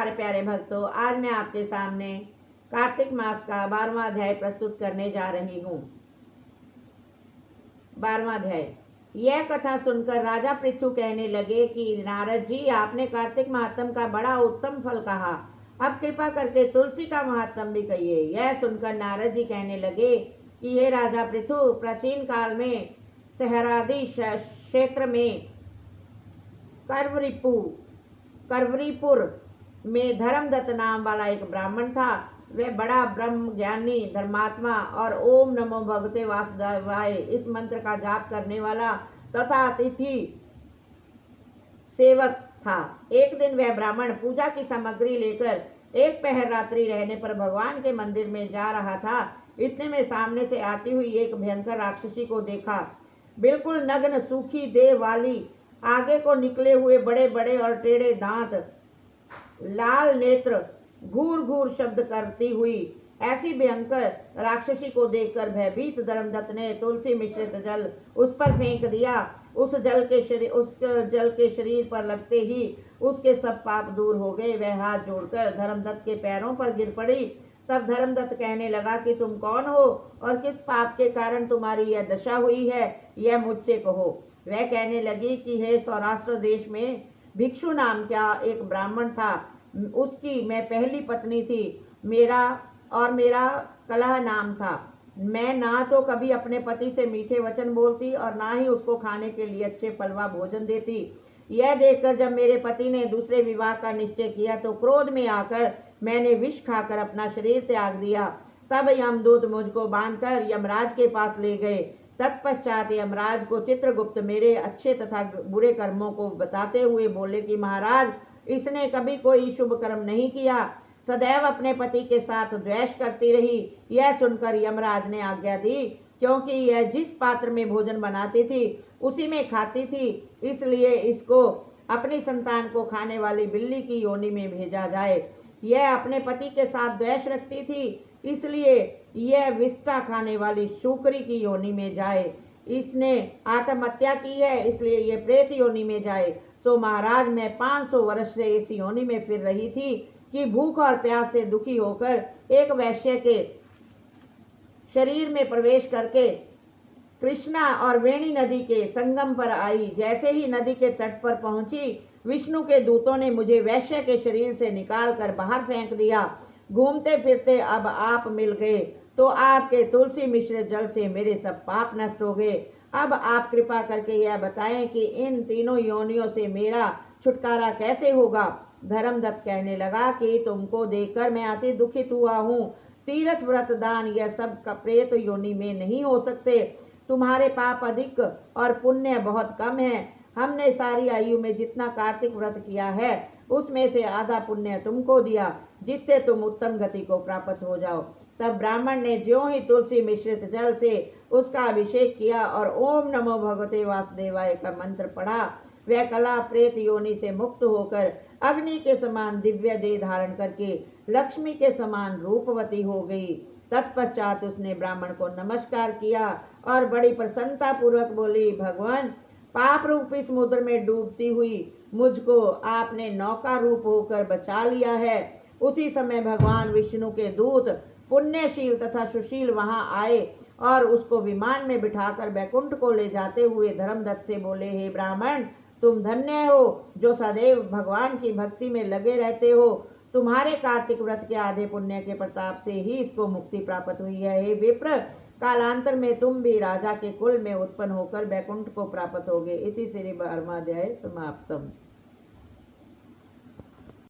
नमस्कार प्यारे भक्तों, आज मैं आपके सामने कार्तिक मास का 12वां अध्याय प्रस्तुत करने जा रही हूँ। 12वां अध्याय। यह कथा सुनकर राजा पृथु कहने लगे कि नारद जी, आपने कार्तिक महात्म का बड़ा उत्तम फल कहा, अब कृपा करके तुलसी का महात्म भी कहिए। यह सुनकर नारद जी कहने लगे कि हे राजा पृथु, प्राचीन काल में सहरादि क्षेत्र में करवरीपुर में धर्मदत्त नाम वाला एक ब्राह्मण था। वह बड़ा ब्रह्म ज्ञानी, धर्मात्मा और ओम नमो भगवते वासुदेवाय इस मंत्र का जाप करने वाला तथा अतिथि सेवक था। एक दिन वह ब्राह्मण पूजा की सामग्री लेकर एक पहर रात्रि रहने पर भगवान के मंदिर में जा रहा था। इतने में सामने से आती हुई एक भयंकर राक्षसी को देखा। बिल्कुल नग्न, सूखी देह वाली, आगे को निकले हुए बड़े बड़े और टेढ़े दांत, लाल नेत्र, घूर घूर शब्द करती हुई ऐसी भयंकर राक्षसी को देखकर भयभीत धर्मदत्त ने तुलसी मिश्रित जल उस पर फेंक दिया। उस जल के शरीर पर लगते ही उसके सब पाप दूर हो गए। वह हाथ जोड़कर धर्मदत्त के पैरों पर गिर पड़ी। तब धर्मदत्त कहने लगा कि तुम कौन हो और किस पाप के कारण तुम्हारी यह दशा हुई है, यह मुझसे कहो। वह कहने लगी कि हे सौराष्ट्र देश में भिक्षु नाम का एक ब्राह्मण था, उसकी मैं पहली पत्नी थी। मेरा कलह नाम था। मैं ना तो कभी अपने पति से मीठे वचन बोलती और ना ही उसको खाने के लिए अच्छे फलवा भोजन देती। यह देखकर जब मेरे पति ने दूसरे विवाह का निश्चय किया तो क्रोध में आकर मैंने विष खाकर अपना शरीर त्याग दिया। तब यमदूत मुझको बांधकर यमराज के पास ले गए। तत्पश्चात यमराज को चित्रगुप्त मेरे अच्छे तथा बुरे कर्मों को बताते हुए बोले कि महाराज, इसने कभी कोई शुभ कर्म नहीं किया, सदैव अपने पति के साथ द्वेष करती रही। यह सुनकर यमराज ने आज्ञा दी, क्योंकि यह जिस पात्र में भोजन बनाती थी उसी में खाती थी, इसलिए इसको अपनी संतान को खाने वाली बिल्ली की योनि में भेजा जाए। यह अपने पति के साथ द्वेष रखती थी, इसलिए यह विष्ठा खाने वाली शूकरी की योनि में जाए। इसने आत्महत्या की है, इसलिए यह प्रेत योनि में जाए। तो महाराज, मैं 500 वर्ष से इस योनि में फिर रही थी कि भूख और प्यास से दुखी होकर एक वैश्य के शरीर में प्रवेश करके कृष्णा और वेणी नदी के संगम पर आई। जैसे ही नदी के तट पर पहुंची, विष्णु के दूतों ने मुझे वैश्य के शरीर से निकालकर बाहर फेंक दिया। घूमते फिरते अब आप मिल गए तो आपके तुलसी मिश्रित जल से मेरे सब पाप नष्ट हो गए। अब आप कृपा करके यह बताएं कि इन तीनों योनियों से मेरा छुटकारा कैसे होगा। धर्मदत्त कहने लगा कि तुमको देखकर मैं अति दुखित हुआ हूँ। तीर्थ व्रत दान यह सब का प्रेत योनि में नहीं हो सकते। तुम्हारे पाप अधिक और पुण्य बहुत कम है। हमने सारी आयु में जितना कार्तिक व्रत किया है उसमें से आधा पुण्य तुमको दिया, जिससे तुम उत्तम गति को प्राप्त हो जाओ। तब ब्राह्मण ने ज्यों ही तुलसी मिश्रित जल से उसका अभिषेक किया और ओम नमो भगवते वासुदेवाय का मंत्र पढ़ा, वह कला प्रेत योनि से मुक्त होकर अग्नि के समान दिव्य देह धारण करके लक्ष्मी के समान रूपवती हो गई। तत्पश्चात उसने ब्राह्मण को नमस्कार किया और बड़ी प्रसन्नता पूर्वक बोली, भगवान, पाप रूपी समुद्र में डूबती हुई मुझको आपने नौका रूप होकर बचा लिया है। उसी समय भगवान विष्णु के दूत पुण्यशील तथा सुशील वहां आए और उसको विमान में बिठाकर बैकुंठ को ले जाते हुए धर्मदत्त से बोले, हे ब्राह्मण, तुम धन्य हो जो सदैव भगवान की भक्ति में लगे रहते हो। तुम्हारे कार्तिक व्रत के आधे पुण्य के प्रताप से ही इसको मुक्ति प्राप्त हुई है। हे विप्र, कालांतर में तुम भी राजा के कुल में उत्पन्न होकर बैकुंठ को प्राप्त होगे। इति श्री 12वां अध्याय समाप्तम।